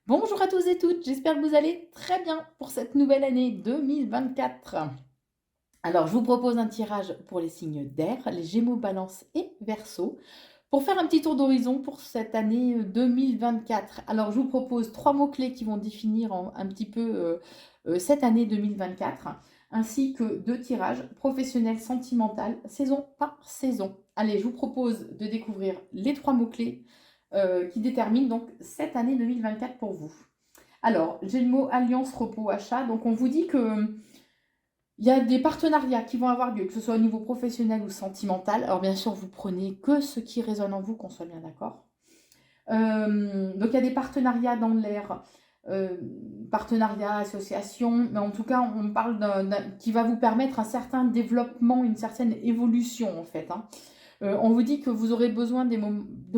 Bonjour à tous et toutes, j'espère que vous allez très bien pour cette nouvelle année 2024. Alors, je vous propose un tirage pour les signes d'air, les Gémeaux, Balance et Verseau, pour faire un petit tour d'horizon pour cette année 2024. Alors, je vous propose trois mots-clés qui vont définir un petit peu cette année 2024, ainsi que deux tirages professionnels, sentimental, saison par saison. Allez, je vous propose de découvrir les trois mots-clés qui déterminent donc cette année 2024 pour vous. Alors, j'ai le mot alliance, repos, achat. Donc, on vous dit que il y a des partenariats qui vont avoir lieu, que ce soit au niveau professionnel ou sentimental. Alors, bien sûr, vous prenez que ce qui résonne en vous, qu'on soit bien d'accord. Donc, il y a des partenariats dans l'air, euh, partenariats, associations, mais en tout cas, on parle qui va vous permettre un certain développement, une certaine évolution, en fait, hein. On vous dit que vous aurez besoin de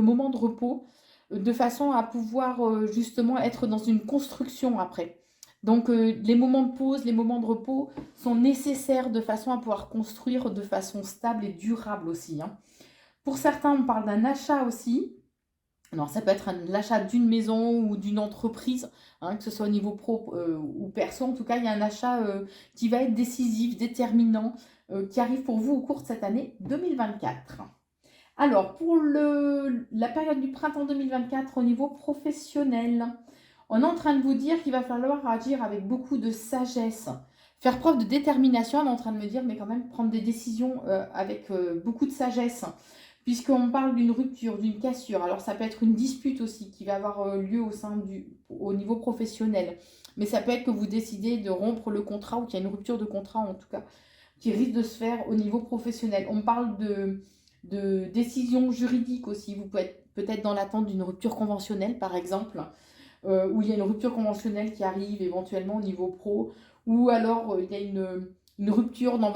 moments de repos de façon à pouvoir justement être dans une construction après. Donc les moments de pause, les moments de repos sont nécessaires de façon à pouvoir construire de façon stable et durable aussi, hein. Pour certains, on parle d'un achat aussi. Alors, ça peut être l'achat d'une maison ou d'une entreprise, hein, que ce soit au niveau pro ou perso. En tout cas, il y a un achat qui va être décisif, déterminant, qui arrive pour vous au cours de cette année 2024. Alors, pour la période du printemps 2024 au niveau professionnel, on est en train de vous dire qu'il va falloir agir avec beaucoup de sagesse, faire preuve de détermination. On est en train de me dire, mais quand même prendre des décisions avec beaucoup de sagesse, puisqu'on parle d'une rupture, d'une cassure. Alors, ça peut être une dispute aussi qui va avoir lieu au niveau professionnel, mais ça peut être que vous décidez de rompre le contrat ou qu'il y a une rupture de contrat en tout cas qui risque de se faire au niveau professionnel. On parle de décisions juridiques aussi. Vous pouvez être peut-être dans l'attente d'une rupture conventionnelle, par exemple, où il y a une rupture conventionnelle qui arrive éventuellement au niveau pro, ou alors il y a une rupture dans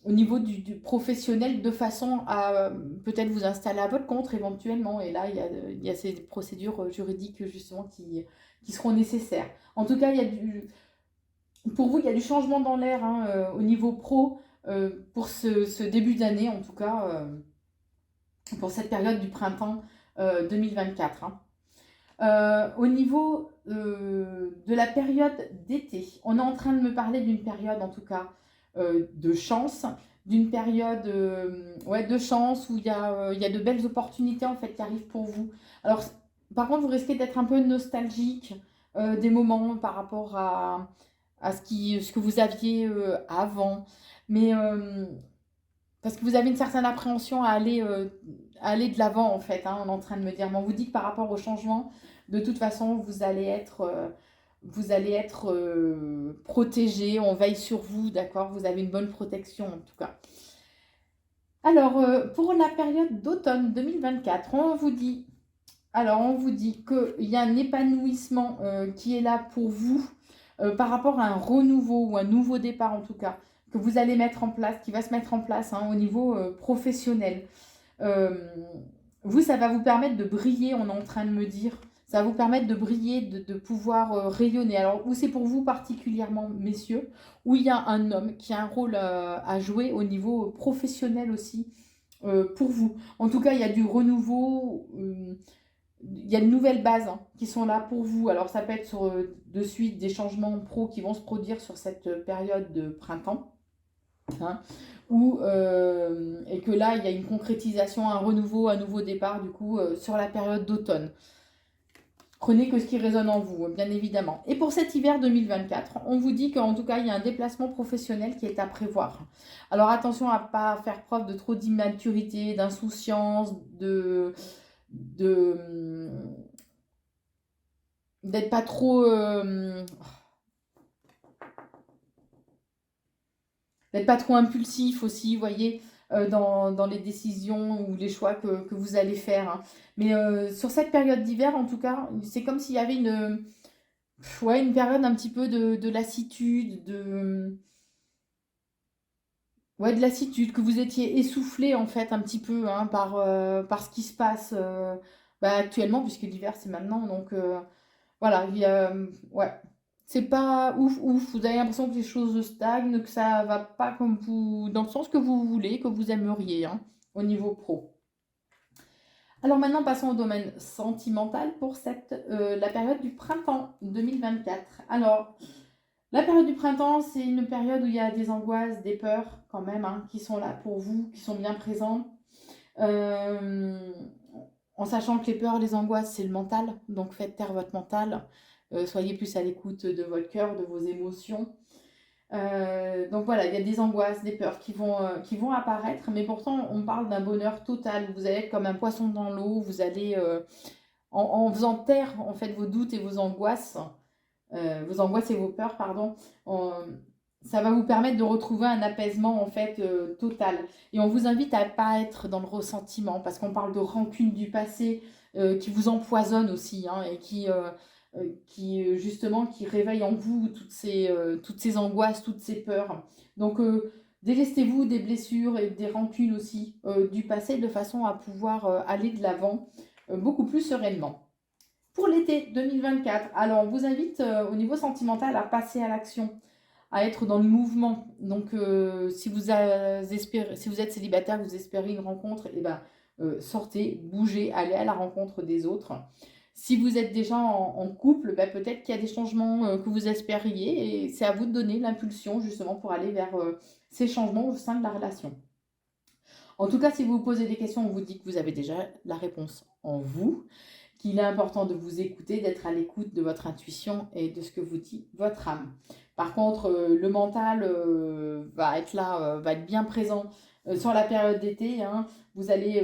au niveau du professionnel de façon à peut-être vous installer à votre compte éventuellement. Et là, il y a ces procédures juridiques justement qui seront nécessaires. En tout cas, pour vous, il y a du changement dans l'air, hein, au niveau pro pour ce début d'année, en tout cas, pour cette période du printemps 2024, hein. Au niveau de la période d'été, on est en train de me parler d'une période, en tout cas, de chance, d'une période ouais, de chance où il y a de belles opportunités en fait qui arrivent pour vous. Alors, par contre, vous risquez d'être un peu nostalgique des moments par rapport à ce que vous aviez avant. Mais parce que vous avez une certaine appréhension à aller de l'avant, en fait, hein, on est en train de me dire. Mais on vous dit que par rapport au changement, de toute façon, vous allez être protégé. On veille sur vous, d'accord? Vous avez une bonne protection, en tout cas. Alors, pour la période d'automne 2024, on vous dit qu'il y a un épanouissement qui est là pour vous par rapport à un renouveau ou un nouveau départ en tout cas, que vous allez mettre en place, qui va se mettre en place hein, au niveau professionnel. Euh, Vous, ça va vous permettre de briller, on est en train de me dire. Ça va vous permettre de briller, de pouvoir rayonner. Alors, où c'est pour vous particulièrement, messieurs, où il y a un homme qui a un rôle à jouer au niveau professionnel aussi pour vous. En tout cas, il y a du renouveau. Il y a de nouvelles bases hein, qui sont là pour vous. Alors ça peut être sur de suite des changements pro qui vont se produire sur cette période de printemps. Hein, et que là, il y a une concrétisation, un renouveau, un nouveau départ du coup sur la période d'automne. Prenez que ce qui résonne en vous, bien évidemment. Et pour cet hiver 2024, on vous dit qu'en tout cas, il y a un déplacement professionnel qui est à prévoir. Alors attention à ne pas faire preuve de trop d'immaturité, d'insouciance, de d'être pas trop d'être pas trop impulsif aussi, vous voyez, dans les décisions ou les choix que vous allez faire, hein. Mais sur cette période d'hiver, en tout cas, c'est comme s'il y avait ouais, une période un petit peu de lassitude, ouais, de lassitude, que vous étiez essoufflé en fait un petit peu hein, par ce qui se passe actuellement, puisque l'hiver c'est maintenant. Donc voilà, ouais, c'est pas ouf ouf. Vous avez l'impression que les choses stagnent, que ça va pas comme vous, dans le sens que vous voulez, que vous aimeriez, hein, au niveau pro. Alors maintenant, passons au domaine sentimental pour la période du printemps 2024. Alors, la période du printemps, c'est une période où il y a des angoisses, des peurs quand même, hein, qui sont là pour vous, qui sont bien présentes. Euh, En sachant que les peurs, les angoisses, c'est le mental. Donc faites taire votre mental. Soyez plus à l'écoute de votre cœur, de vos émotions. Donc voilà, il y a des angoisses, des peurs qui vont apparaître, mais pourtant on parle d'un bonheur total. Vous allez être comme un poisson dans l'eau, vous allez, en faisant taire en fait vos doutes et vos angoisses et vos peurs, pardon, ça va vous permettre de retrouver un apaisement en fait total. Et on vous invite à ne pas être dans le ressentiment, parce qu'on parle de rancune du passé qui vous empoisonne aussi, hein, et qui justement qui réveille en vous toutes ces angoisses, toutes ces peurs. Donc délestez-vous des blessures et des rancunes aussi du passé, de façon à pouvoir aller de l'avant beaucoup plus sereinement. Pour l'été 2024, alors on vous invite au niveau sentimental à passer à l'action, à être dans le mouvement. Donc si vous êtes célibataire, vous espérez une rencontre, et ben, sortez, bougez, allez à la rencontre des autres. Si vous êtes déjà en couple, ben, peut-être qu'il y a des changements que vous espériez, et c'est à vous de donner l'impulsion justement pour aller vers ces changements au sein de la relation. En tout cas, si vous vous posez des questions, on vous dit que vous avez déjà la réponse en vous, qu'il est important de vous écouter, d'être à l'écoute de votre intuition et de ce que vous dit votre âme. Par contre, le mental va être là, va être bien présent sur la période d'été, hein. Vous allez,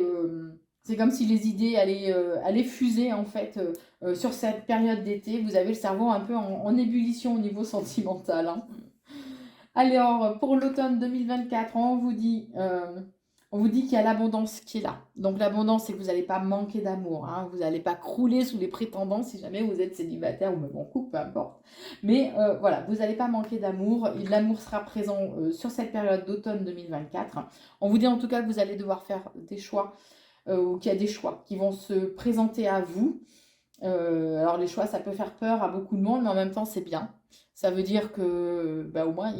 c'est comme si les idées allaient fuser en fait sur cette période d'été. Vous avez le cerveau un peu en ébullition au niveau sentimental, hein. Alors, pour l'automne 2024, on vous dit qu'il y a l'abondance qui est là. Donc, l'abondance, c'est que vous n'allez pas manquer d'amour, hein. Vous n'allez pas crouler sous les prétendants si jamais vous êtes célibataire ou même en couple, peu importe. Mais voilà, vous n'allez pas manquer d'amour. Et l'amour sera présent sur cette période d'automne 2024. On vous dit en tout cas que vous allez devoir faire des choix, ou qu'il y a des choix qui vont se présenter à vous. Alors les choix, ça peut faire peur à beaucoup de monde, mais en même temps, c'est bien. Ça veut dire que, bah, au moins,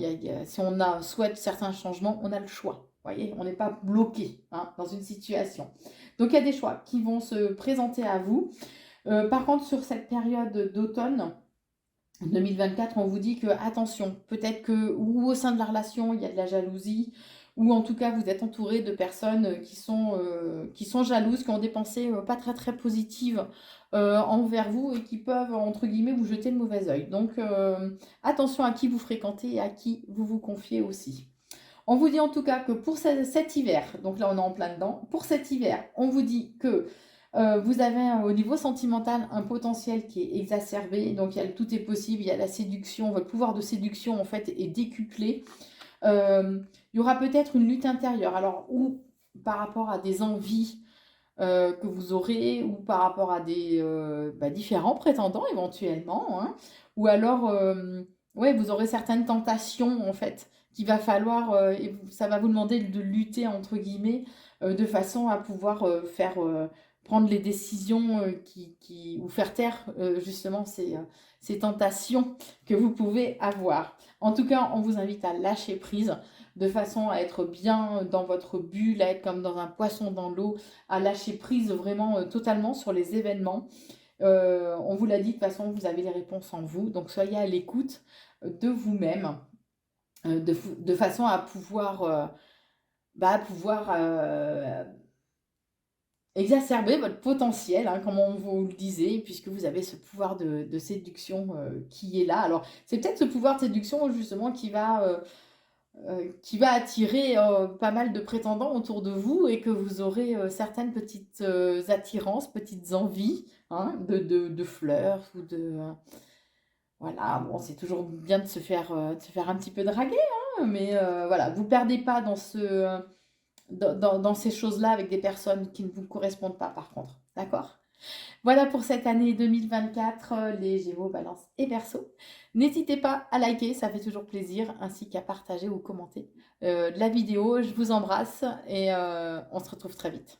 si on souhaite certains changements, on a le choix. Vous voyez, on n'est pas bloqué, hein, dans une situation. Donc il y a des choix qui vont se présenter à vous. Par contre, sur cette période d'automne 2024, on vous dit que attention, peut-être que ou au sein de la relation, il y a de la jalousie, ou en tout cas vous êtes entouré de personnes qui sont jalouses, qui ont des pensées pas très très positives envers vous, et qui peuvent entre guillemets vous jeter le mauvais œil. Donc attention à qui vous fréquentez et à qui vous vous confiez aussi. On vous dit en tout cas que pour cet hiver, donc là on est en plein dedans, pour cet hiver, on vous dit que vous avez au niveau sentimental un potentiel qui est exacerbé, donc tout est possible, il y a la séduction, votre pouvoir de séduction en fait est décuplé. Il y aura peut-être une lutte intérieure, alors ou par rapport à des envies que vous aurez, ou par rapport à des différents prétendants éventuellement, hein, ou alors ouais, vous aurez certaines tentations en fait qu'il va falloir, et ça va vous demander de lutter entre guillemets de façon à pouvoir prendre les décisions ou faire taire justement ces tentations que vous pouvez avoir. En tout cas, on vous invite à lâcher prise de façon à être bien dans votre bulle, à être comme dans un poisson dans l'eau, à lâcher prise vraiment totalement sur les événements. On vous l'a dit, de toute façon, vous avez les réponses en vous, donc soyez à l'écoute de vous-même, de façon à pouvoir exacerber votre potentiel, hein, comme on vous le disait, puisque vous avez ce pouvoir de séduction qui est là. Alors, c'est peut-être ce pouvoir de séduction justement qui va attirer pas mal de prétendants autour de vous, et que vous aurez certaines petites attirances, petites envies, hein, de fleurs ou voilà, bon, c'est toujours bien de se faire un petit peu draguer, hein, mais voilà, vous perdez pas dans ces choses-là avec des personnes qui ne vous correspondent pas, par contre. D'accord? Voilà pour cette année 2024, les Gémeaux, Balance et Verseau. N'hésitez pas à liker, ça fait toujours plaisir, ainsi qu'à partager ou commenter la vidéo. Je vous embrasse et on se retrouve très vite.